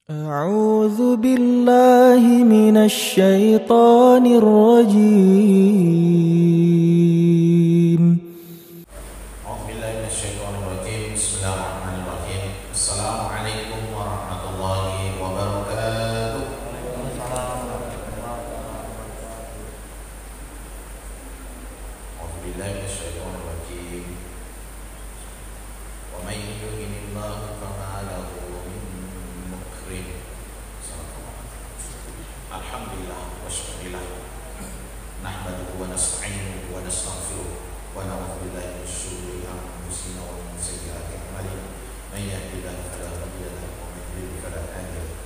أعوذ بالله من الشيطان الرجيم. أعوذ بالله من الشيطان الرجيم. بسم الله الرحمن الرحيم. السلام عليكم ورحمة الله وبركاته. أعوذ بالله من الشيطان الرجيم. ومن يهن الله فما له من مكرم. الحمد لله والشكر لله. نحمده ونستعينه ونستغفره ونعوذ بالله من شرور أنفسنا ومن سيئات أعمالنا. من يهد الله فلا مضل له ومن يضلل فلا هادي له.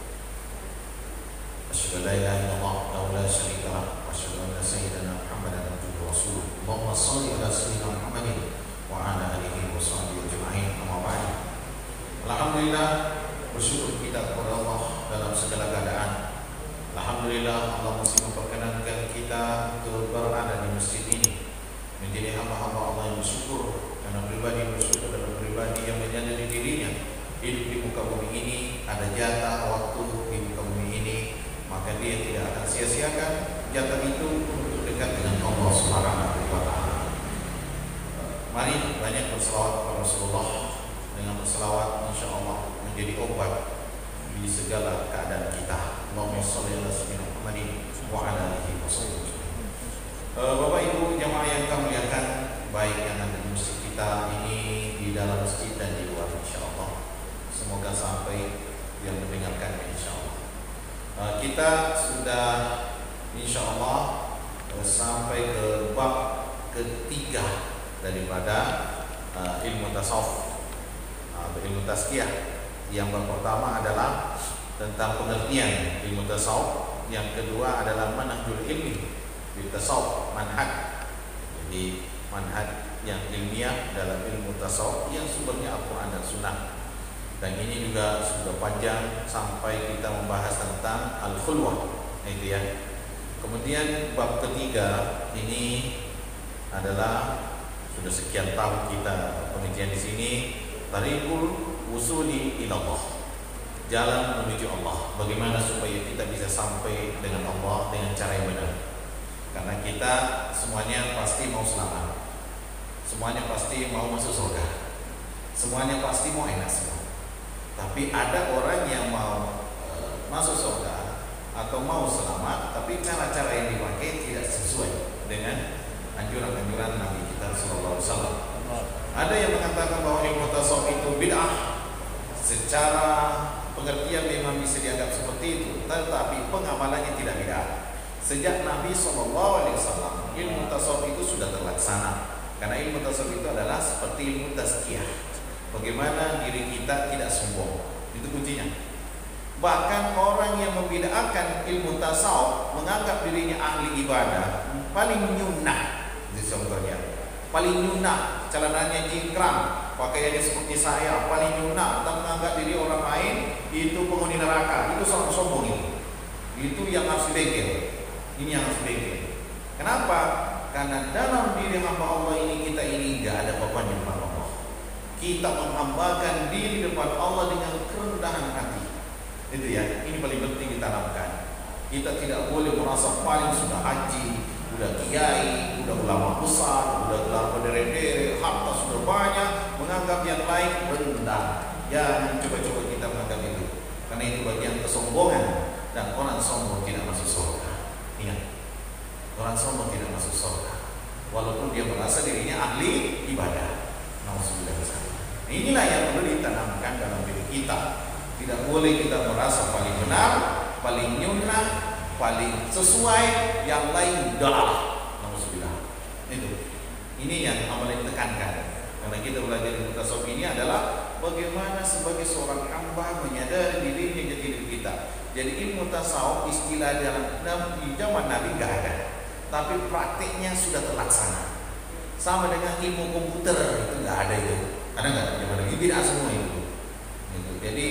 أشهد أن لا إله إلا الله وحده لا شريك له وأشهد أن سيدنا محمدا عبده ورسوله. اللهم صل على سيدنا محمد وعلى آله وصحبه أجمعين. أما بعد. Alhamdulillah, bersyukur kita kepada Allah dalam segala keadaan. Alhamdulillah, Allah masih memperkenankan kita untuk berada di masjid ini, menjadi hamba-hamba Allah yang bersyukur. Karena pribadi bersyukur adalah pribadi yang menyadari dirinya hidup di muka bumi ini, ada jatah waktu di muka bumi ini, maka dia tidak akan sia-siakan jatah itu untuk dekat dengan Allah Subhanahu wa taala. Mari banyak berselawat kepada Rasulullah. Dengan berselawat insyaallah menjadi obat di segala keadaan kita. Allahumma shalli ala sayyidina Muhammadin wa ala alihi wasallam. Bapak Ibu jamaah yang kami muliakan, baik yang ada di masjid kita ini, di dalam masjid dan di luar insyaallah. Semoga sampai yang mendengarkan insyaallah. Kita sudah insyaallah sampai ke bab ketiga daripada ilmu tasawuf atau ilmu tazkiyah. Yang pertama adalah tentang pengertian ilmu tasawuf, yang kedua adalah manhajul ilmi di tasawuf, manhaj. Jadi manhaj yang ilmiah dalam ilmu tasawuf yang sumbernya Al-Quran dan Sunnah. Dan ini juga sudah panjang sampai kita membahas tentang al-khulwah, itu ya. Kemudian bab ketiga ini adalah sudah sekian tahun kita pengajian di sini, tariqul wusuli ilallah, jalan menuju Allah. Bagaimana supaya kita bisa sampai dengan Allah dengan cara yang benar. Karena kita semuanya pasti mau selamat, semuanya pasti mau masuk surga, semuanya pasti mau enak semua. Tapi ada orang yang mau masuk surga atau mau selamat, tapi cara-cara yang dipakai tidak sesuai dengan anjuran-anjuran Nabi kita Sallallahu Alaihi Wasallam. Ada yang mengatakan bahwa ilmu tasawuf itu bid'ah. Secara pengertian memang bisa dianggap seperti itu, tetapi pengamalannya tidak bid'ah. Sejak Nabi Sallallahu Alaihi Wasallam, ilmu tasawuf itu sudah terlaksana. Karena ilmu tasawuf itu adalah seperti ilmu tazkiyah. Bagaimana diri kita tidak sombong, itu kuncinya. Bahkan orang yang membid'ahkan ilmu tasawuf menganggap dirinya ahli ibadah, paling nyunah di contohnya, paling nyunah, celananya jingkrang, pakaiannya seperti saya, paling nyunah, atau menganggap diri orang lain itu penghuni neraka. Itu sangat sombong itu yang harus dibengkel. Ini yang harus dibengkel. Kenapa? Karena dalam diri hamba Allah ini, kita ini enggak ada apa-apanya depan Allah. Kita menghambakan diri depan Allah dengan kerendahan hati. Itu ya, ini paling penting ditanamkan. Kita tidak boleh merasa paling sudah haji, udah kiai, udah ulama besar, udah gelar berderet-deret, harta sudah banyak, menganggap yang lain rendah. Jangan coba-coba kita menganggap itu, karena itu bagian kesombongan, dan orang sombong tidak masuk surga. Ingat, orang sombong tidak masuk surga, walaupun dia merasa dirinya ahli ibadah. Nauzubillah. Inilah yang perlu ditanamkan dalam diri kita. Tidak boleh kita merasa paling benar, paling nyunah, paling sesuai, yang lain dalalah. Nauzubillah. Ini yang amalan ditekankan. Karena kita belajar ilmu tasawuf ini adalah bagaimana sebagai seorang hamba menyadari dirinya jadi diri kita. Jadi ilmu tasawuf istilah di zaman Nabi nggak ada, tapi praktiknya sudah terlaksana. Sama dengan ilmu komputer, itu nggak ada itu. Ada nggak zaman Nabi? Tidak semua itu. Jadi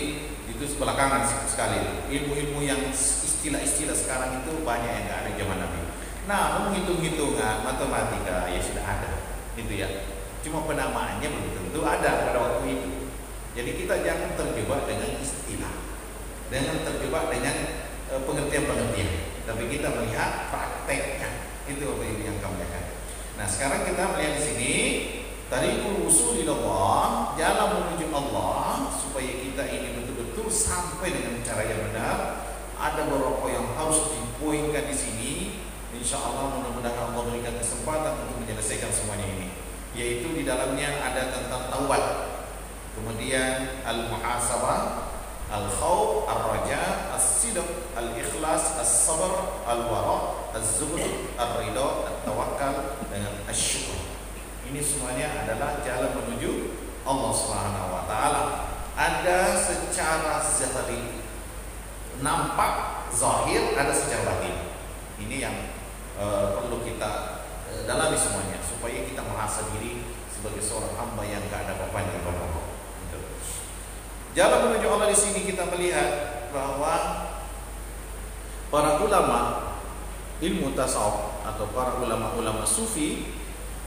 itu belakangan sekali. Ilmu-ilmu yang istilah-istilah sekarang itu banyak yang nggak ada zaman Nabi. Nah, menghitung-hitungan matematika ya sudah ada, itu ya. Cuma penamaannya belum tentu ada pada waktu itu. Jadi kita jangan terjebak dengan istilah. dengan terjebak dengan pengertian-pengertian, tapi kita melihat prakteknya. Itu Bapak Ibu yang kami muliakan. Nah, sekarang kita melihat di sini tariqul wusul ilallah, jalan menuju Allah, supaya kita ini betul-betul sampai dengan cara yang benar. Ada beberapa yang harus dipoinkan di sini. Insya Allah mudah-mudahan Allah berikan kesempatan untuk menyelesaikan semuanya ini. Yaitu di dalamnya ada tentang taubat, kemudian al-muhasabah, al-khawf, al-raja, as-sidq, al-ikhlas, as-sabr, al-wara, az-zuhd, ar-ridha, at-tawakkal, dengan asyukur. Ini semuanya adalah jalan menuju Allah Subhanahu wa taala. Ada secara zahiri, nampak zahir, ada secara batin. Ini yang perlu kita dalami semuanya, supaya kita merasa diri sebagai seorang hamba yang gak ada apa-apanya kepada Allah. Jalan menuju Allah di sini kita melihat bahwa para ulama ilmu tasawuf atau para ulama-ulama sufi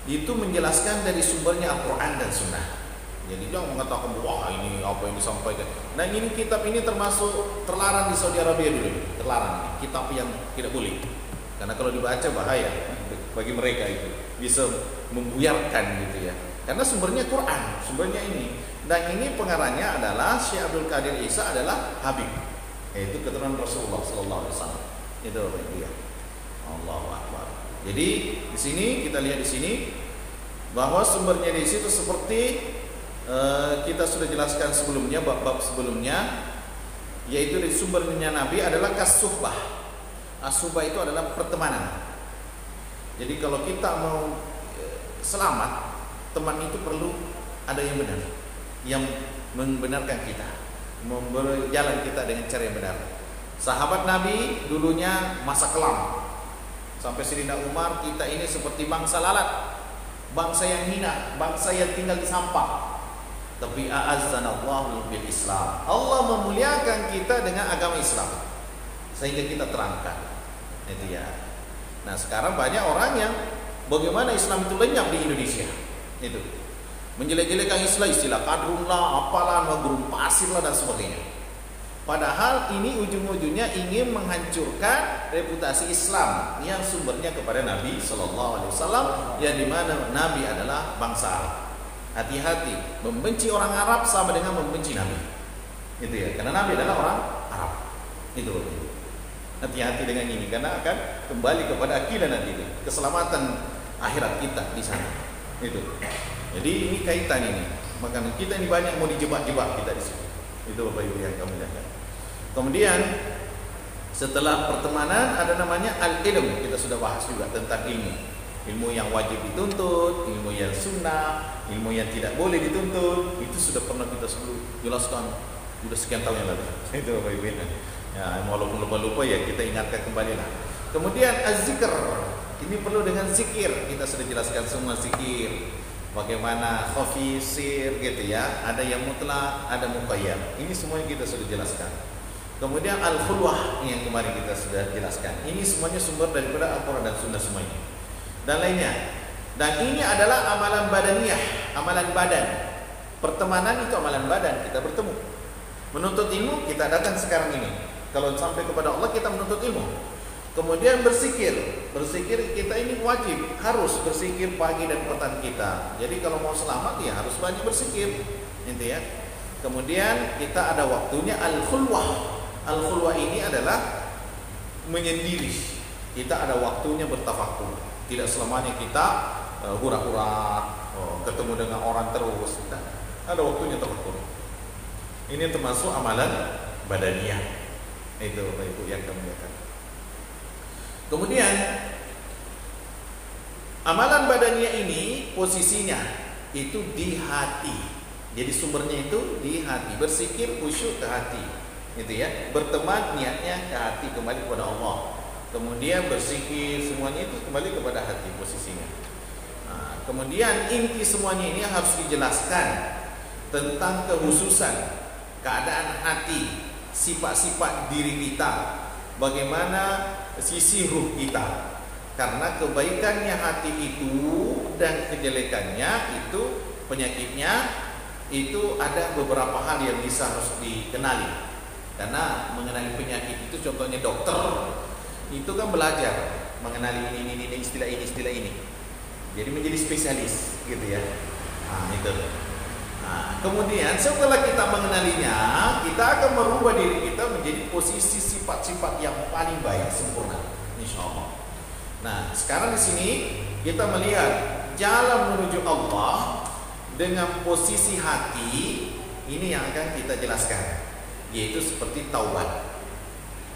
itu menjelaskan dari sumbernya Al-Quran dan Sunnah. Jadi jangan mengatakan wah ini apa yang disampaikan. Nah, ini kitab ini termasuk terlarang di Saudi Arabia dulu. Terlarang, kitab yang tidak boleh. Karena kalau dibaca bahaya bagi mereka, itu bisa membuyarkan gitu ya. Karena sumbernya Quran, sumbernya ini. Dan ini pengarangnya adalah Syekh Abdul Qadir Isa adalah Habib, yaitu keturunan Rasulullah Sallallahu Alaihi Wasallam. Itu Bapak Ibu ya. Allahu Akbar. Jadi di sini kita lihat di sini bahwa sumbernya di situ seperti kita sudah jelaskan sebelumnya, bab-bab sebelumnya, yaitu dari sumbernya Nabi adalah kas-suhbah. As-suhbah itu adalah pertemanan. Jadi kalau kita mau selamat, teman itu perlu ada yang benar, yang membenarkan kita, berjalan kita dengan cara yang benar. Sahabat Nabi dulunya masa kelam, sampai Sayyidina Umar, kita ini seperti bangsa lalat, bangsa yang hina, bangsa yang tinggal di sampah. Tapi a'azzanallahu bil Islam, Allah memuliakan kita dengan agama Islam, sehingga kita terangkat. Itu ya. Nah, sekarang banyak orang yang bagaimana Islam itu lenyap di Indonesia. Itu menjelek-jelekan Islam, istilah kadrun lah, apalah, gurun pasir lah dan sebagainya. Padahal ini ujung-ujungnya ingin menghancurkan reputasi Islam yang sumbernya kepada Nabi Sallallahu Alaihi Wasallam, yang dimana Nabi adalah bangsa Arab. Hati-hati, membenci orang Arab sama dengan membenci Nabi. Itu ya, karena Nabi adalah orang Arab. Itu. Hati-hati dengan ini, karena akan kembali kepada akidah nanti, keselamatan akhirat kita di sana. Itu. Jadi ini kaitan ini. Maka kita ini banyak mau dijebak-jebak kita di sini. Itu Bapak Ibu yang kami lihat. Kemudian setelah pertemanan ada namanya al-ilm. Kita sudah bahas juga tentang ilmu yang wajib dituntut, ilmu yang sunnah, ilmu yang tidak boleh dituntut. Itu sudah pernah kita jelaskan sudah sekian tahun yang lalu. Itu Bapak Ibu ya, walaupun lupa-lupa ya kita ingatkan kembali lah. Kemudian az-zikr, ini perlu dengan zikir. Kita sudah jelaskan semua zikir, bagaimana khafi, sir gitu ya. Ada yang mutlak, ada muqayyad. Ini semuanya kita sudah jelaskan. Kemudian al-khulwah yang kemarin kita sudah jelaskan. Ini semuanya sumber daripada Al-Quran dan Sunnah semuanya. Dan lainnya. Dan ini adalah amalan badaniyah, amalan badan. Pertemanan itu amalan badan, kita bertemu. Menuntut ilmu, kita datang sekarang ini. Kalau sampai kepada Allah, kita menuntut ilmu. Kemudian berzikir kita ini wajib, harus berzikir pagi dan petang kita. Jadi kalau mau selamat ya harus banyak berzikir, gitu ya. Kemudian kita ada waktunya al-khulwah. Al-khulwah ini adalah menyendiri. Kita ada waktunya bertafakur. Tidak selamanya kita hura-hura, ketemu dengan orang terus. Nah, ada waktunya tafakur. Ini termasuk amalan badaniyah. Itu Bapak Ibu yang kami lihat. Kemudian amalan badannya ini posisinya itu di hati. Jadi sumbernya itu di hati. Berzikir khusyuk ke hati. Gitu ya. Berteman niatnya ke hati, kembali kepada Allah. Kemudian berzikir semuanya itu kembali kepada hati posisinya. Nah, kemudian inti semuanya ini harus dijelaskan tentang kehususan keadaan hati, sifat-sifat diri kita, bagaimana sisi ruh kita. Karena kebaikannya hati itu dan kejelekannya itu, penyakitnya itu ada beberapa hal yang bisa harus dikenali. Karena mengenali penyakit itu contohnya dokter itu kan belajar mengenali ini istilah ini. Jadi menjadi spesialis gitu ya. Nah, itu. Nah, kemudian setelah kita mengenalinya, kita akan merubah diri kita menjadi posisi sifat-sifat yang paling baik, sempurna, insya Allah. Nah, sekarang di sini kita melihat jalan menuju Allah dengan posisi hati ini yang akan kita jelaskan, yaitu seperti taubat.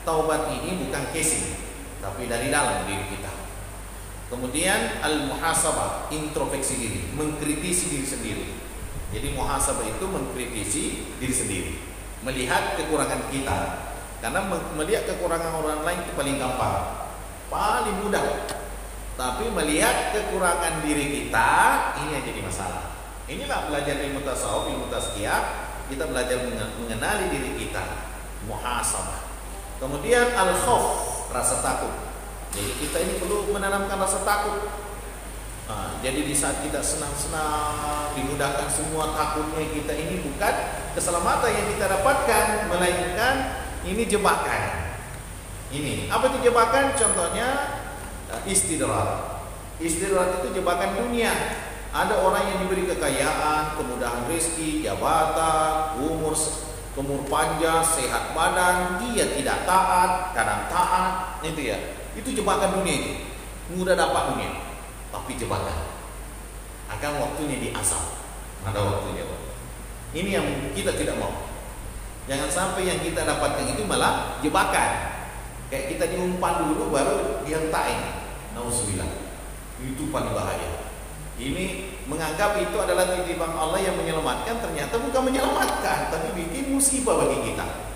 Taubat ini bukan casing, tapi dari dalam diri kita. Kemudian al-muhasabah, introspeksi diri, mengkritisi diri sendiri. Jadi muhasabah itu mengkritisi diri sendiri, melihat kekurangan kita. Karena melihat kekurangan orang lain itu paling gampang, paling mudah. Tapi melihat kekurangan diri kita, ini yang jadi masalah. Inilah belajar ilmu tasawuf, ilmu tazkiyah. Kita belajar mengenali diri kita, muhasabah. Kemudian al-khauf, rasa takut. Jadi kita ini perlu menanamkan rasa takut. Nah, jadi di saat kita senang-senang, dimudahkan semua, takutnya kita ini bukan keselamatan yang kita dapatkan, melainkan ini jebakan. Ini apa itu jebakan? Contohnya istidrat. Istidrat itu jebakan dunia. Ada orang yang diberi kekayaan, kemudahan rezeki, jabatan, umur panjang, sehat badan, dia tidak taat, kadang taat, itu ya. Itu jebakan dunia itu. Mudah dapat dunia, tapi jebakan. Akan waktunya diasal. Ada waktunya. Ini yang kita tidak mau. Jangan sampai yang kita dapatkan itu malah jebakan. Kayak kita diumpan dulu baru dihentain. Nauzubillah. Itu paling bahaya. Ini menganggap itu adalah titipan Allah yang menyelamatkan, ternyata bukan menyelamatkan, tapi bikin musibah bagi kita.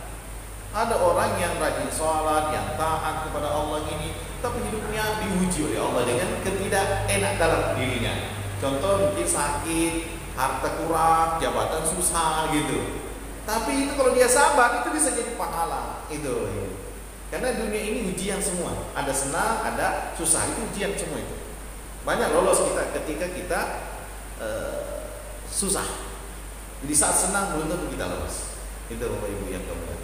Ada orang yang rajin sholat, yang taat kepada Allah ini, tapi hidupnya diuji oleh Allah dengan ketidak enak dalam dirinya. Contoh mungkin sakit, harta kurang, jabatan susah gitu. Tapi itu kalau dia sabar itu bisa jadi pahala. Itu. Karena dunia ini ujian semua. Ada senang, ada susah. Itu ujian semua itu. Banyak lolos kita ketika kita susah. Di saat senang belum tentu kita lolos. Itu Bapak Ibu yang kemudian.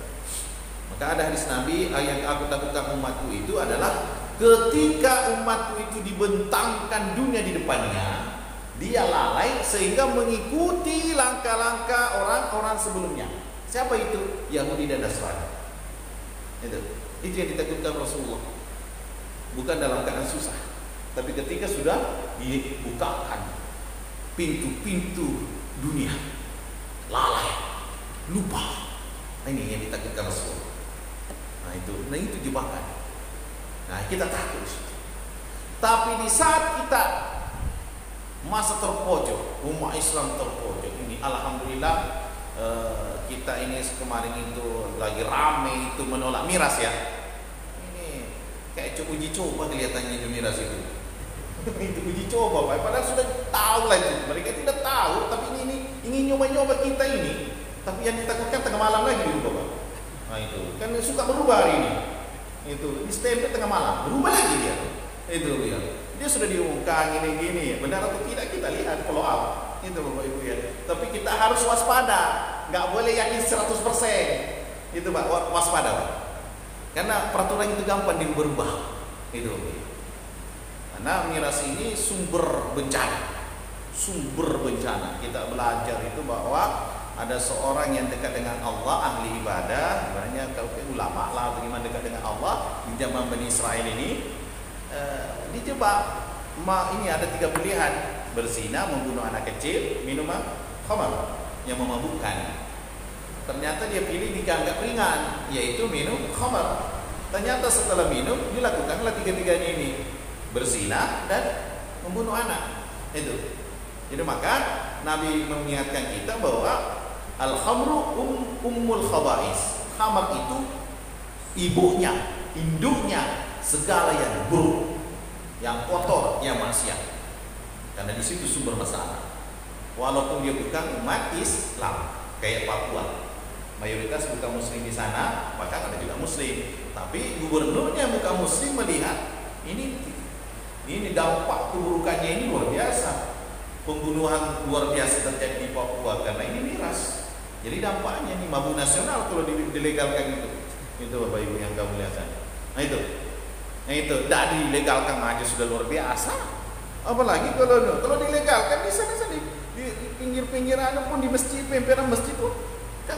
Maka ada hadis Nabi, yang aku takutkan umatku itu adalah ketika umatku itu dibentangkan dunia di depannya, dia lalai sehingga mengikuti langkah-langkah orang-orang sebelumnya. Siapa itu? Yahudi dan Nasrani. Itu yang ditakutkan Rasulullah. Bukan dalam keadaan susah, tapi ketika sudah dibukakan pintu-pintu dunia, lalai, lupa. Ini yang ditakutkan Rasulullah. Nah itu jebakan. Nah kita takut. Tapi di saat kita masa terpojok, umat Islam terpojok ini, alhamdulillah kita ini kemarin itu lagi rame itu menolak miras ya. Ini kayak uji coba kelihatannya itu miras itu. Itu uji coba, Pak. Padahal sudah tahu lah itu. Mereka tidak tahu, tapi ini ingin nyoba-nyoba kita ini. Tapi yang ditakutkan tengah malam lagi dirubah, Pak. Nah itu kan suka berubah hari ini. Itu di stempel tengah malam berubah lagi dia. Itu dia. Dia sudah diumumkan gini-gini. Benar atau tidak kita lihat follow up. Itu Bapak Ibu ya. Tapi kita harus waspada. Nggak boleh yakin 100%. Itu Pak, waspada Pak. Karena peraturan itu gampang berubah. Itu. Karena miras ini sumber bencana. Sumber bencana. Kita belajar itu bahwa ada seorang yang dekat dengan Allah, ahli ibadah, banyak ulama lah bagaimana dekat dengan Allah di zaman Bani Israel ini, dijebak. Ini ada 3 pilihan: berzina, membunuh anak kecil, minum khamar yang memabukkan. Ternyata dia pilih dianggap ringan, yaitu minum khamar. Ternyata setelah minum dilakukanlah 3-tiganya ini, berzina dan membunuh anak. Itu. Jadi maka Nabi mengingatkan kita bahwa al-khamru ummul khaba'is. Khamar itu ibunya, induknya segala yang buruk, yang kotor, yang maksiat. Karena di situ sumber masalah. Walaupun dia bukan umat Islam, kayak Papua, mayoritas bukan muslim di sana, bahkan ada juga muslim. Tapi gubernurnya bukan muslim melihat ini dampak keburukannya ini luar biasa. Pembunuhan luar biasa terjadi di Papua karena ini miras. Jadi dampaknya nih mabuk nasional kalau dilegalkan itu Bapak Ibu yang kamu lihat. Nah itu tidak dilegalkan aja sudah luar biasa. Apalagi kalau dilegalkan di sana di pinggir-pinggir pun di masjid, emperan masjid pun kan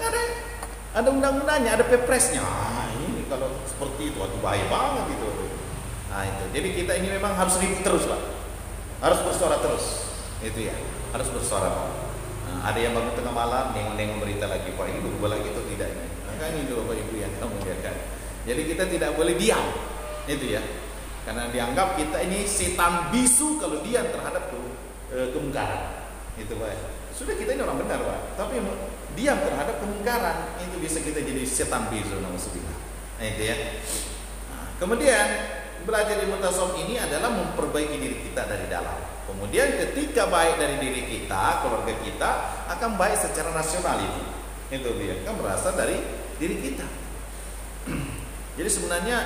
ada undang-undangnya, ada pepresnya. Nah, ini kalau seperti itu, aduh bahaya banget itu. Nah itu, jadi kita ini memang harus ribut terus Pak, harus bersuara terus, itu ya, harus bersuara Pak. Nah, ada yang bangun tengah malam, nengok berita lagi, Pak ini berubah lagi atau tidak ini? Nah, kan ini Bapak Ibu yang kamu lihatkan. Jadi kita tidak boleh diam, itu ya, karena dianggap kita ini setan bisu kalau diam terhadap kemungkaran, itu Pak. Sudah kita ini orang benar Pak, tapi diam terhadap kemungkaran itu bisa kita jadi setan bisu namanya. Nah itu ya. Nah, kemudian belajar ilmu tasawuf ini adalah memperbaiki diri kita dari dalam. Kemudian ketika baik dari diri kita, keluarga kita akan baik secara nasional itu. Itu dia kan berasal dari diri kita. Jadi sebenarnya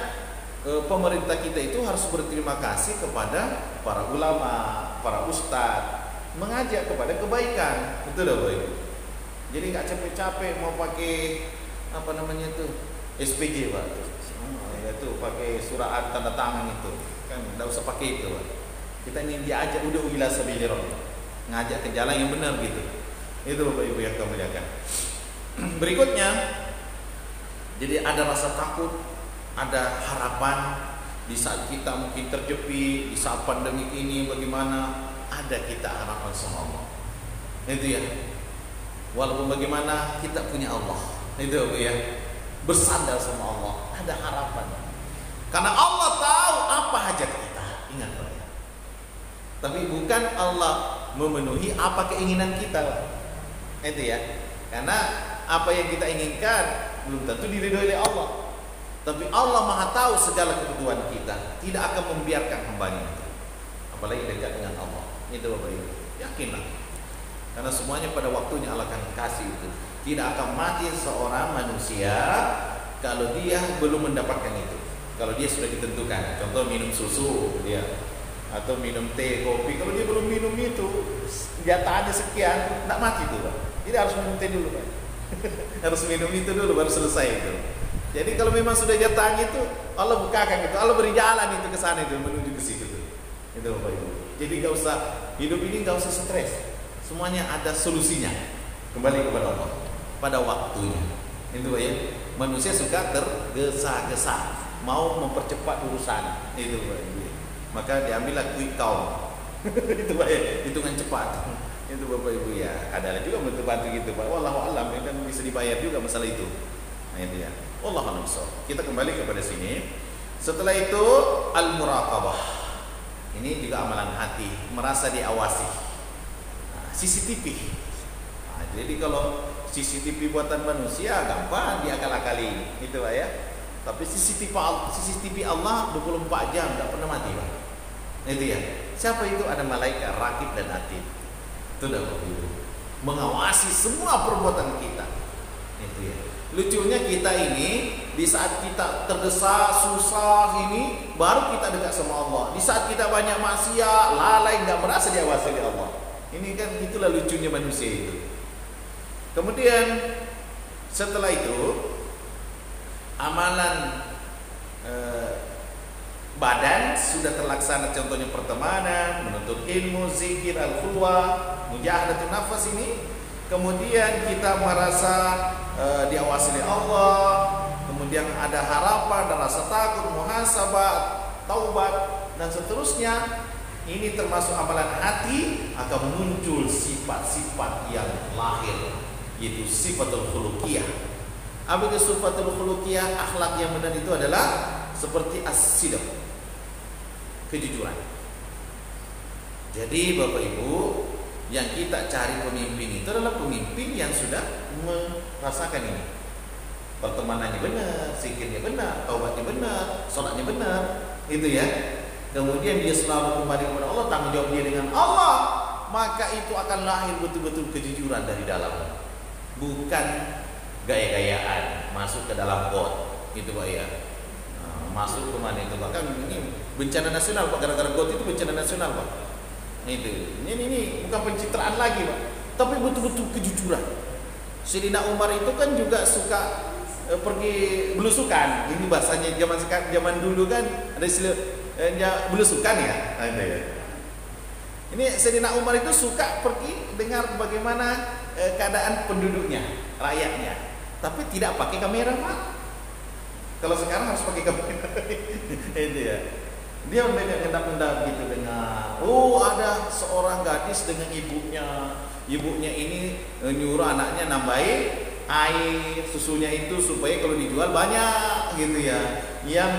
pemerintah kita itu harus berterima kasih kepada para ulama, para ustadz, mengajak kepada kebaikan. Betul dah Bapak Ibu. Jadi nggak capek-capek mau pakai apa namanya itu SPJ Pak. Itu pakai surat tanda tangan itu kan tidak usah pakai itu Pak. Kita ini diajak udah ila sabili rabbih, ngajak ke jalan yang benar gitu. Itu Bapak Ibu yang kami muliakan. Berikutnya, jadi ada rasa takut, ada harapan di saat kita mungkin terjepit, di saat pandemi ini bagaimana, ada kita harapan sama Allah. Itu ya. Walaupun bagaimana kita punya Allah. Itu ya. Bersandar sama Allah, ada harapan. Karena Allah tahu apa hajat kita. Ingat Pak ya. Tapi bukan Allah memenuhi apa keinginan kita. Itu ya. Karena apa yang kita inginkan belum tentu diridhoi oleh Allah. Tapi Allah Maha tahu segala kebutuhan kita, tidak akan membiarkan hambanya itu. Apalagi dekat dengan Allah. Itu Bapak Ibu. Yakinlah. Karena semuanya pada waktunya Allah akan kasih itu. Tidak akan mati seorang manusia kalau dia belum mendapatkan itu. Kalau dia sudah ditentukan, contoh minum susu dia, atau minum teh, kopi, kalau dia belum minum itu, jatahnya sekian, tidak mati tuh Pak. Jadi harus minum teh dulu Pak. Harus minum itu dulu baru selesai itu. Jadi kalau memang sudah jatahnya itu, Allah bukakan itu, Allah beri jalan itu ke sana itu menuju ke situ tuh. Itu Bapak Ibu. Jadi nggak usah hidup ini nggak usah stres. Semuanya ada solusinya. Kembali kepada Allah pada waktunya. Itu ya. Manusia suka tergesa-gesa, mau mempercepat urusan. Itu Pak Ibu. Maka diambillah quick count. Itu Pak ya, hitungan cepat. Itu Bapak Ibu ya. Ada juga bantu-bantu gitu Pak. Wallahu alam, kan bisa dibayar juga masalah itu. Nah itu ya. Wallahu alam. Kita kembali kepada sini. Setelah itu al-muraqabah. Ini juga amalan hati, merasa diawasi. Nah, CCTV. Nah, jadi kalau CCTV buatan manusia gampang diakal-akali, itu Pak ya. Tapi CCTV Allah 24 jam tidak pernah mati Pak. Itu ya. Siapa itu? Ada malaikat raqib dan atid. Itu dah Bapak Ibu. Mengawasi semua perbuatan kita. Itu ya. Lucunya kita ini di saat kita terdesak, susah ini, baru kita dekat sama Allah. Di saat kita banyak maksiat, lalai, nggak merasa diawasi oleh Allah. Ini kan itulah lucunya manusia itu. Kemudian setelah itu amalan badan sudah terlaksana, contohnya pertemanan, menuntut ilmu, zikir, al-khulwah, mujahadatun nafas ini. Kemudian kita merasa diawasi oleh Allah, kemudian ada harapan dan rasa takut, muhasabah, taubat dan seterusnya. Ini termasuk amalan hati, akan muncul sifat-sifat yang lahir, yaitu sifatul khuluqiyah. Apa itu sifatul khuluqiyah? Akhlak yang benar itu adalah seperti as-sidq, kejujuran. Jadi Bapak Ibu, yang kita cari pemimpin itu adalah pemimpin yang sudah merasakan ini. Pertemanannya benar, zikirnya benar, taubatnya benar, sholatnya benar, itu ya. Kemudian dia selalu kembali kepada Allah, tanggung jawab dia dengan Allah, maka itu akan lahir betul-betul kejujuran dari dalam, bukan gaya-gayaan masuk ke dalam got, itu Pak ya. Masuk ke mana itu Pak? Kan ini bencana nasional Pak, gara-gara got itu bencana nasional Pak. Ini bukan pencitraan lagi Pak, tapi betul-betul kejujuran. Sayyidina Umar itu kan juga suka pergi belusukan. Ini bahasanya zaman dulu kan ada istilah belusukan ya. Ada ya. Ini Sayyidina Umar itu suka pergi dengar bagaimana keadaan penduduknya, rakyatnya. Tapi tidak pakai kamera, Pak. Kalau sekarang harus pakai kamera. Itu ya. Dia mengendap-endap gitu dengar. Oh, ada seorang gadis dengan ibunya. Ibunya ini nyuruh anaknya nambahin air susunya itu supaya kalau dijual banyak gitu ya. Yang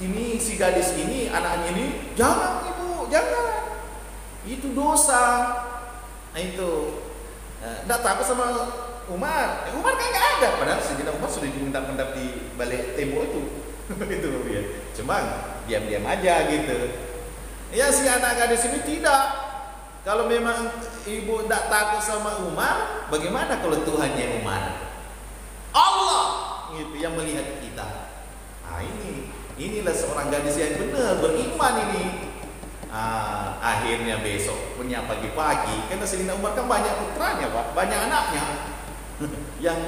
ini si gadis ini anaknya ini jangan ibu, jangan. Itu dosa. Nah, itu. Enggak takut sama Umar. Umar kan enggak ada, padahal Sayyidina Umar sudah diminta-minta di balik tembok itu. Itu ya. Cuma diam-diam aja gitu. Ya si anak gadis ini tidak. Kalau memang ibu tidak takut sama Umar, bagaimana kalau Tuhannya Umar? Allah gitu yang melihat kita. Nah inilah seorang gadis yang benar beriman ini. Akhirnya besok punya pagi-pagi, karena Sayyidina Umar kan banyak putranya, Pak, banyak anaknya. Yang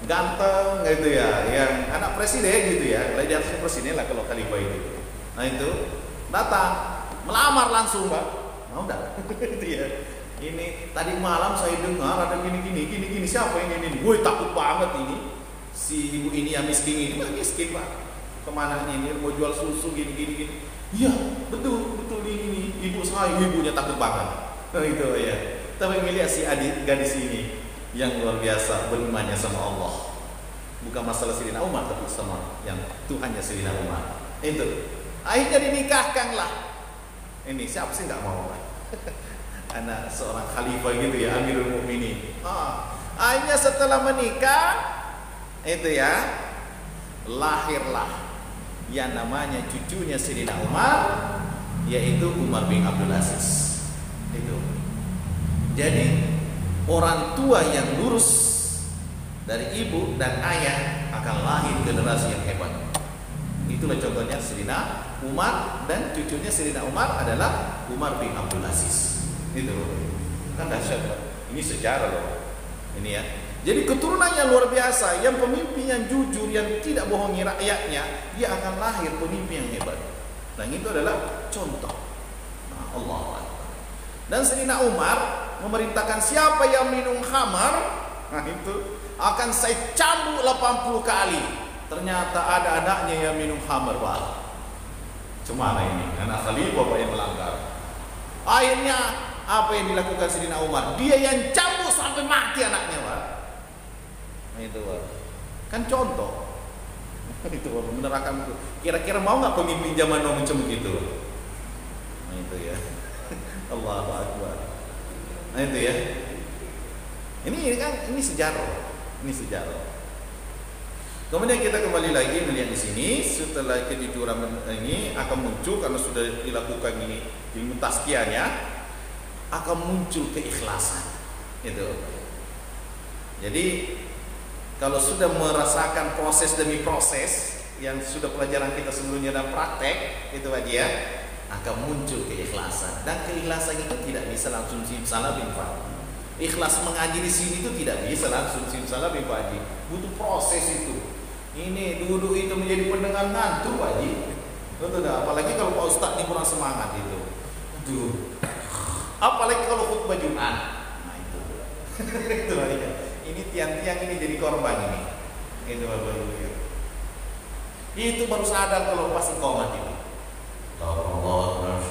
ganteng gitu ya, yang anak presiden gitu ya, di atas presiden lah kalau khalifah itu. Nah itu datang melamar langsung, Pak. Mau enggak? Itu ya. Ini tadi malam saya dengar ada gini siapa yang ini? Woi, takut banget ini. Si ibu ini yang miskin ini, miskin, Pak. Kemana ini mau jual susu gini. Iya, betul ini ibu saya, ibunya takut banget. Nah, itu ya. Tapi melihat si adik gadis ini yang luar biasa berimannya sama Allah. Bukan masalah Sayyidina Umar, tapi sama yang Tuhannya Sayyidina Umar. Itu. Akhirnya dinikahkanlah. Ini siapa sih nggak mau, Pak? Anak seorang khalifah gitu ya, Amirul Mukminin. Akhirnya setelah menikah itu ya, lahirlah yang namanya cucunya Sayyidina Umar, yaitu Umar bin Abdul Aziz. Itu. Jadi orang tua yang lurus dari ibu dan ayah akan lahir generasi yang hebat. Itulah contohnya Sayyidina Umar, dan cucunya Sayyidina Umar adalah Umar bin Abdul Aziz. Itu kan dahsyat. Ini sejarah loh. Ini ya. Jadi keturunannya luar biasa. Yang pemimpin yang jujur, yang tidak bohongi rakyatnya, dia akan lahir pemimpin yang hebat. Dan itu adalah contoh. Nah, Allah Akbar. Dan Sayyidina Umar memerintahkan siapa yang minum khamar, nah itu akan saya cambuk 80 kali. Ternyata ada anaknya yang minum khamar, Pak. Cuma ini anak khalifah Pak yang melanggar. Akhirnya apa yang dilakukan Sayyidina Umar? Dia yang cambuk sampai mati anaknya, Pak. Nah, itu, Pak. Kan contoh. Itu Pak, menerangkan itu. Kira-kira mau nggak pemimpin zaman now macam begitu? Nah, itu ya. Allahu Akbar. Nah, itu ya. Ini kan sejarah. Ini sejarah. Kemudian kita kembali lagi melihat di sini, setelah kejujuran ini akan muncul, karena sudah dilakukan ini ilmu tazkiyahnya, akan muncul keikhlasan. Itu. Jadi kalau sudah merasakan proses demi proses yang sudah pelajaran kita sebelumnya dan praktek, itu aja akan muncul keikhlasan. Dan keikhlasan itu tidak bisa langsung simsalabim, Pak. Ikhlas mengaji di sini itu tidak bisa langsung simsalabim, Pak Haji. Butuh proses itu. Ini duduk itu menjadi pendengar ngantuk, Pak Haji. Betul dah. Apalagi kalau Pak Ustadz ini kurang semangat itu. Aduh. Apalagi kalau khutbah Jumat. Nah itu. Itu aja. Ini tiang-tiang ini jadi korban ini. Itu Bapak Ibu. Itu baru sadar kalau pas iqamah itu. Allah,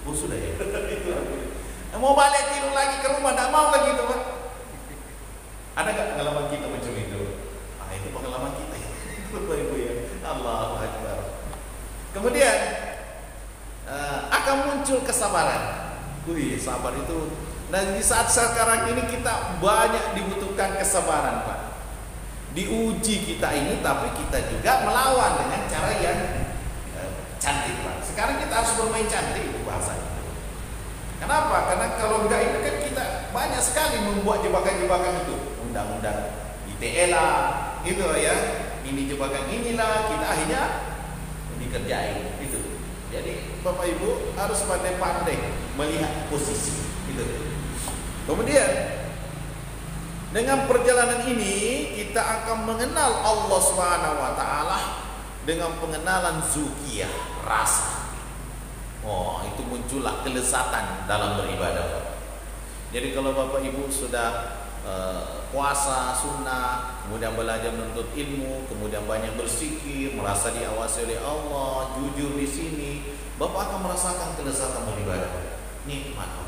oh sudah ya. Itu. Mau balik tidur lagi ke rumah, tidak mau lagi itu, Pak. Ada nggak pengalaman kita macam itu? Itu pengalaman kita ya. Bapak Ibu ya. Allahu Akbar. Kemudian akan muncul kesabaran. Sabar itu. Dan di saat sekarang ini kita banyak dibutuhkan kesabaran, Pak. Diuji kita ini, tapi kita juga melawan dengan cara yang cantik, Pak. Sekarang kita harus bermain cantik, itu bahasanya. Kenapa? Karena kalau enggak itu kan kita banyak sekali membuat jebakan-jebakan itu. Undang-undang ITE lah, gitu ya. Ini jebakan inilah, kita akhirnya dikerjain itu. Jadi Bapak Ibu harus pandai-pandai melihat posisi itu. Kemudian Dengan perjalanan ini kita akan mengenal Allah Subhanahu wa taala dengan pengenalan zukiyah, rasa. Oh, itu muncullah kelezatan dalam beribadah. Jadi kalau Bapak Ibu sudah puasa sunnah, kemudian belajar menuntut ilmu, kemudian banyak berzikir, merasa diawasi oleh Allah, jujur di sini, Bapak akan merasakan kelezatan beribadah. Nikmat.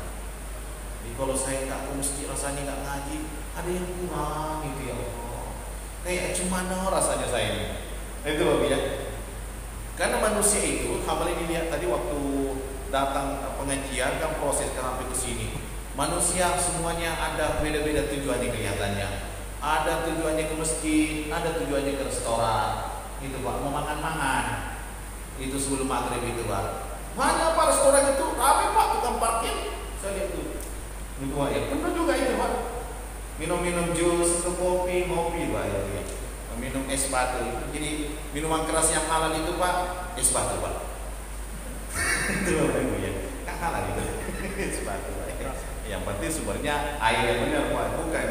Jadi kalau saya nggak ke masjid rasanya nggak ngaji, ada yang kurang gitu ya Allah. Kayak gimana rasanya saya ini? Itu Bapak ya. Karena manusia itu, hal ini lihat tadi waktu datang pengajian kan proses sampai ke sini. Manusia semuanya ada beda-beda tujuannya kelihatannya. Ada tujuannya ke masjid, ada tujuannya ke restoran. Itu Pak, mau makan-makan. Itu sebelum maghrib itu Pak. Mana Pak restoran itu? Rame Pak, tukang parkir. Saya lihat tuh. Itu Pak ya, benar juga itu Pak. Minum-minum jus, kopi, ngopi Pak itu ya. Minum es batu. Jadi minuman keras yang halal itu Pak, es batu Pak. Itu Pak ya. Kan halal itu. Es batu Pak. Yang penting sumbernya air yang benar Pak, bukan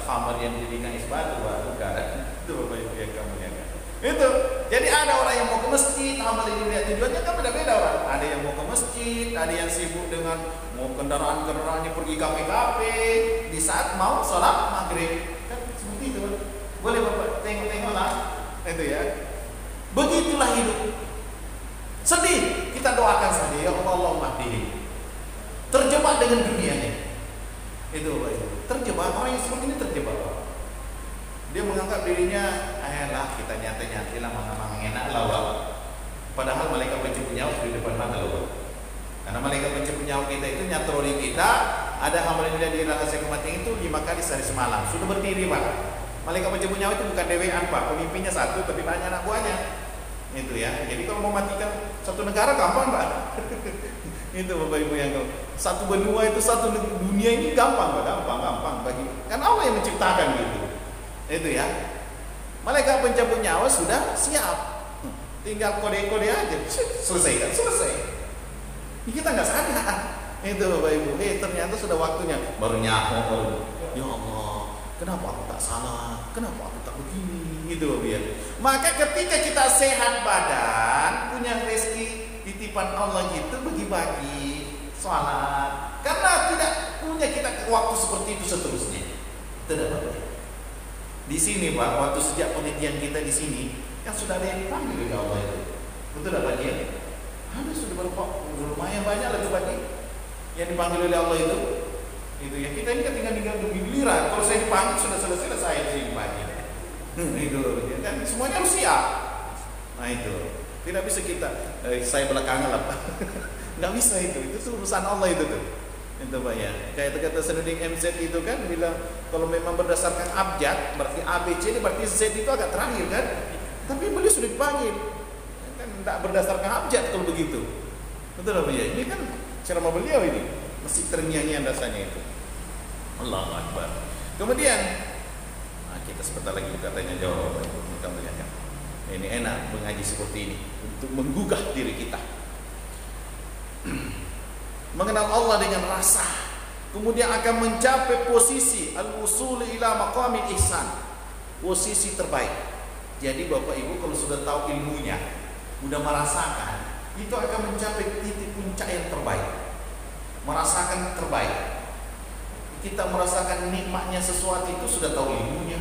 khamar yang dijadikan es batu Pak, bukan. Itu Bapak Ibu yang kamu lihat. Itu. Jadi ada orang yang mau ke masjid, amal ini lihat tujuannya kan beda-beda orang. Ada yang mau ke masjid, ada yang sibuk dengan mau kendaraan-kendaraannya pergi kafe-kafe di saat mau sholat maghrib. Kan seperti itu. Boleh Bapak tengok-tengok lah. Itu ya. Begitulah hidup. Sedih, kita doakan saja ya Allah, Allahumma hdihi. Terjebak dengan dunianya. Itu Bapak Ibu. Terjebak, orang yang seperti ini terjebak Pak. Dia menganggap dirinya lah kita nyantai-nyantai lah, mang-mang enak lah Pak. Padahal malaikat pencabut nyawa di depan mata loh Pak. Karena malaikat pencabut nyawa kita itu nyatroni kita. Ada hamba yang di rahasia kematian itu 5 kali sehari semalam. Sudah berdiri Pak. Malaikat pencabut nyawa itu bukan dewean Pak. Pemimpinnya satu tapi banyak anak buahnya. Itu ya. Jadi kalau mau matikan satu negara gampang Pak. Itu Bapak Ibu yang satu benua itu satu dunia ini gampang Pak, gampang bagi kan Allah yang menciptakan gitu. Itu ya. Malaikat pencabut nyawa sudah siap. Tinggal kode-kode aja. Selesai. Kita nggak sadar. Itu Bapak Ibu. Ternyata sudah waktunya. Baru nyaho. Ya Allah, kenapa aku tak salah? Kenapa aku tak begini? Gitu Bapak ya. Maka ketika kita sehat badan, punya rezeki titipan Allah gitu, bagi-bagi sholat. Karena tidak punya kita waktu seperti itu seterusnya. Tidak Bapak. Di sini Pak, waktu sejak pengajian kita di sini, kan sudah ada yang dipanggil oleh Allah itu. Betul Pak dia? Ada sudah berapa? Lumayan banyak lah Pak yang dipanggil oleh Allah itu. Itu ya, kita ini kan tinggal giliran. Kalau saya dipanggil sudah selesai saya di sini Pak. Itu kan semuanya harus siap. Nah itu. Tidak bisa kita saya belakangan lah Pak. Nggak bisa itu urusan Allah itu tuh. Itu Pak ya. Kayak kata Sanudin MZ itu kan bilang kalau memang berdasarkan abjad berarti ABC ini berarti Z itu agak terakhir kan. Tapi beliau sudah dipanggil. Kan tidak berdasarkan abjad kalau begitu. Betul Pak ya. Ini kan ceramah beliau ini masih ternyanyian rasanya itu. Allahu Akbar. Kemudian kita sebentar lagi katanya jawab kita melihat. Ini enak mengaji seperti ini untuk menggugah diri kita. Mengenal Allah dengan rasa, kemudian akan mencapai posisi al-wusul ila maqamil ihsan, posisi terbaik. Jadi Bapak Ibu kalau sudah tahu ilmunya, sudah merasakan, itu akan mencapai titik puncak yang terbaik. Merasakan terbaik. Kita merasakan nikmatnya sesuatu itu sudah tahu ilmunya,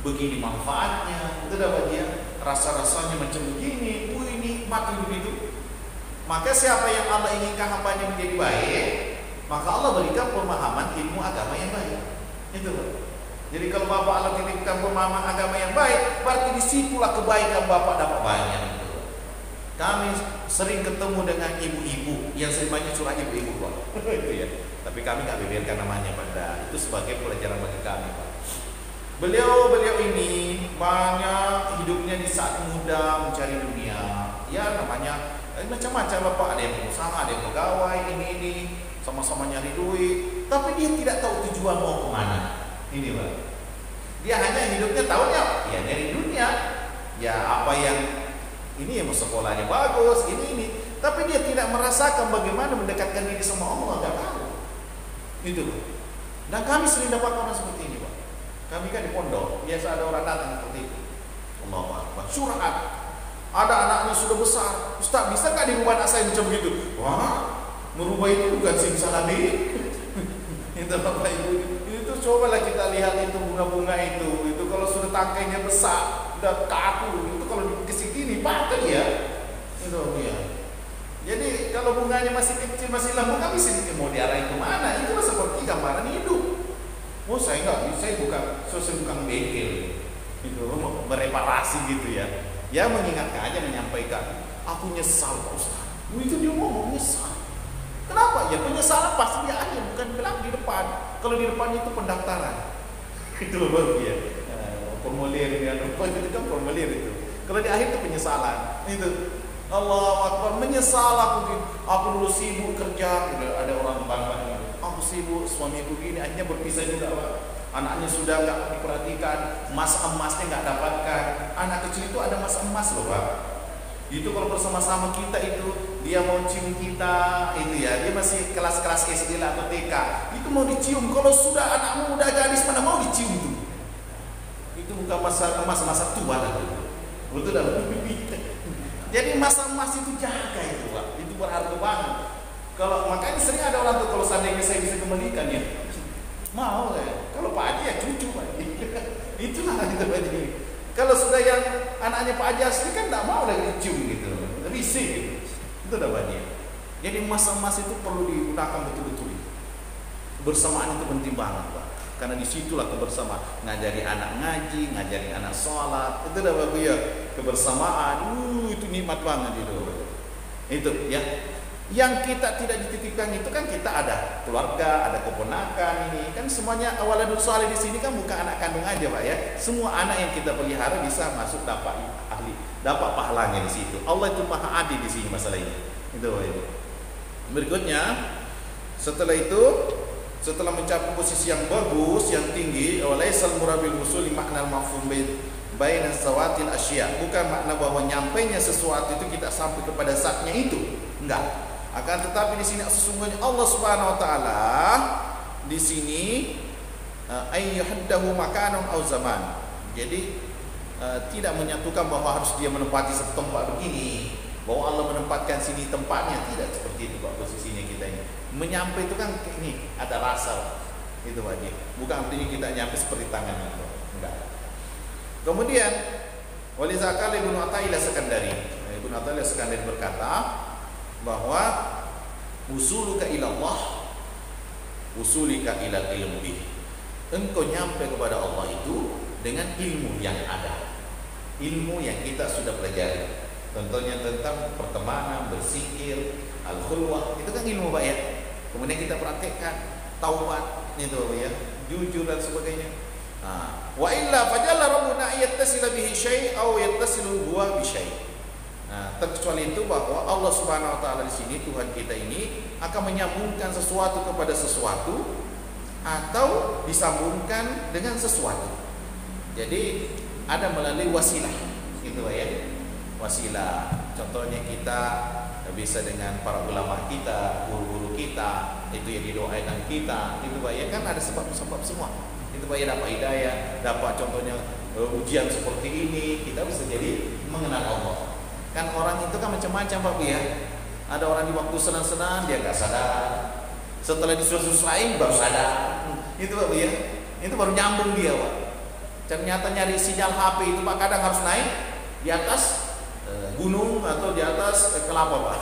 begini manfaatnya, itu dapat dia. Rasa-rasanya macam begini, ini nikmat begitu. Maka siapa yang Allah inginkan hambanya menjadi baik, maka Allah berikan pemahaman ilmu agama yang baik. Itu. Jadi kalau Bapak Allah titipkan pemahaman agama yang baik, berarti disitulah kebaikan Bapak dapat banyak. Gitu. Kami sering ketemu dengan ibu-ibu yang sering banyak curah ibu-ibu Pak. Itu ya. Tapi kami nggak beberkan namanya pada itu sebagai pelajaran bagi kami Pak. Beliau ini banyak hidupnya di saat muda mencari dunia. Ya namanya macam-macam Bapak, ada yang pengusaha, ada yang pegawai, ini sama-sama nyari duit. Tapi dia tidak tahu tujuan mau kemana. Ini Pak. Dia hanya hidupnya tahunya ya nyari dunia. Ya apa yang ini yang sekolahnya bagus, ini. Tapi dia tidak merasakan bagaimana mendekatkan diri sama Allah, nggak tahu. Itu. Dan kami sering dapat orang seperti ini Pak. Kami kan di pondok, biasa ada orang datang seperti itu. Allahu Akbar. Curhat. Ada anaknya sudah besar. Ustaz, bisa nggak dirubah anak saya macam begitu? Wah, merubah itu bukan simsalabim. Itu Bapak Ibu. Itu cobalah kita lihat itu bunga-bunga itu. Itu kalau sudah tangkainya besar, udah kaku. Itu kalau dikasih gini, pakai ya. Itu ya. Jadi kalau bunganya masih kecil, masih lembut, nggak bisa mau diarahin kemana? Itu seperti gambaran hidup. Oh saya nggak, saya bukan bengkel, itu mereparasi gitu ya. Ya mengingatkan aja, menyampaikan, aku nyesal Pak Ustaz. Itu dia ngomong nyesal. Kenapa? Ya penyesalan pasti di akhir, bukan bilang di depan. Kalau di depan itu pendaftaran, itu baru ya. Formulir dengan rupa itu kan formulir itu. Kalau di akhir itu penyesalan, itu. Allahu Akbar, menyesal aku dulu sibuk kerja, ada orang bangga. Aku sibuk, suamiku gini, akhirnya berpisah juga Pak. Anaknya sudah nggak diperhatikan, masa emasnya nggak dapatkan. Anak kecil itu ada masa emas loh Pak. Itu kalau bersama-sama kita itu, dia mau cium kita, itu ya, dia masih kelas-kelas SD lah atau TK, itu mau dicium. Kalau sudah anakmu udah gadis, mana mau dicium tuh? Itu bukan masa tua lah itu. Betul dah. Jadi masa emas itu jaga itu Pak, itu berharga banget. Kalau makanya sering ada orang tuh, kalau seandainya saya bisa kembalikan ya, mau ya. Kalau Pak Haji ya cucu Pak Haji. Itulah gitu Pak Haji. Kalau sudah yang anaknya Pak Haji asli kan tidak mau lagi dicium gitu, risih gitu. Itu udah Pak Haji. Jadi masa emas itu perlu digunakan betul-betul. Bersamaan itu penting banget Pak. Karena disitulah kebersamaan, ngajari anak ngaji, ngajari anak sholat, itu udah bagus ya, kebersamaan, itu nikmat banget itu ya. Yang kita tidak dititipkan itu kan kita ada keluarga, ada keponakan, ini kan semuanya awaladul sholih di sini kan bukan anak kandung aja Pak ya, semua anak yang kita pelihara bisa masuk dapat ahli, dapat pahalanya di situ. Allah itu maha adil di sini masalah ini. Itu Pak. Berikutnya, setelah mencapai posisi yang bagus, yang tinggi, walaisal murabil usuli makna al-mafhum baina sawatil asya. Bukan makna bahwa nyampainya sesuatu itu kita sampai kepada zatnya itu. Enggak. Akan tetapi di sini sesungguhnya Allah Subhanahu wa taala di sini ayyuhaddahu makanan aw zaman. Jadi tidak menyatukan bahwa harus dia menempati satu tempat begini, bahwa Allah menempatkan sini tempatnya, tidak seperti itu Pak posisinya kita ini. Menyampai itu kan ini ada rasa itu wajib, bukan artinya kita nyampe seperti tangan itu, enggak. Kemudian walizakal Ibnu Athaillah Sekandari berkata bahwa usuluka ilallah usulika ilal ilmi, engkau nyampe kepada Allah itu dengan ilmu yang ada, ilmu yang kita sudah pelajari. Contohnya tentang pertemanan, berzikir, al-khulwah, itu kan ilmu Pak ya. Kemudian kita praktekkan taubat itu ya, jujur dan sebagainya. Wa illa fajalla rabbuna yattasila bihi syai' aw yattasilu huwa bi syai'. Terkecuali itu bahwa Allah Subhanahu wa taala di sini, Tuhan kita ini akan menyambungkan sesuatu kepada sesuatu atau disambungkan dengan sesuatu. Jadi ada melalui wasilah gitu ya. Wasilah, contohnya kita bisa dengan para ulama kita, guru-guru kita, itu yang didoakan kita, itu Pak ya, kan ada sebab-sebab semua. Itu Pak ya, dapat hidayah, dapat contohnya ujian seperti ini, kita bisa jadi mengenal Allah. Kan orang itu kan macam-macam Pak ya. Ada orang di waktu senang-senang dia nggak sadar, setelah disusah-susahin baru sadar. Itu Pak ya, itu baru nyambung dia Pak. Ternyata nyari sinyal HP itu Pak kadang harus naik di atas gunung atau di atas kelapa Pak.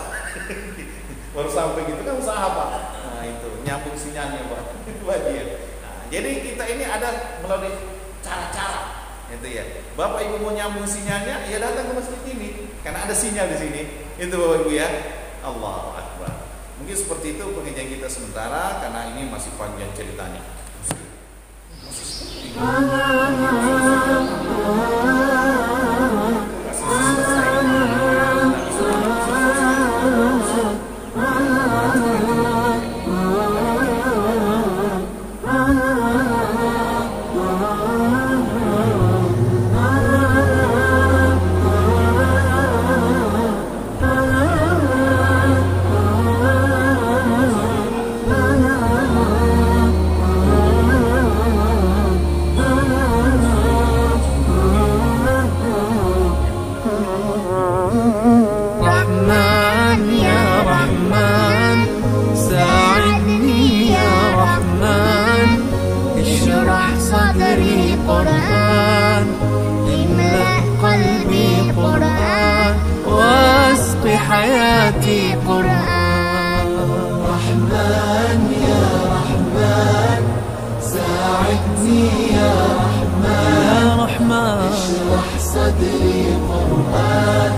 Baru sampai gitu kan usaha Pak. Nah itu nyambung sinyalnya Pak. Itu dia. Nah, jadi kita ini ada melalui cara-cara itu ya. Bapak Ibu mau nyambung sinyalnya, ya datang ke masjid ini karena ada sinyal di sini. Itu Bapak Ibu ya. Allahu Akbar. Mungkin seperti itu pengajian kita sementara karena ini masih panjang ceritanya. رحمن يا رحمن ساعدني يا رحمن اشرح صدري قرآن املأ قلبي قرآن واسق حياتي قرآن رحمن يا رحمن ساعدني يا رحمن اشرح صدري قرآن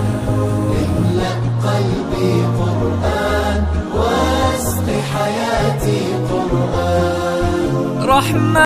املأ قلبي قرآن واسق حياتي قرآن رحمن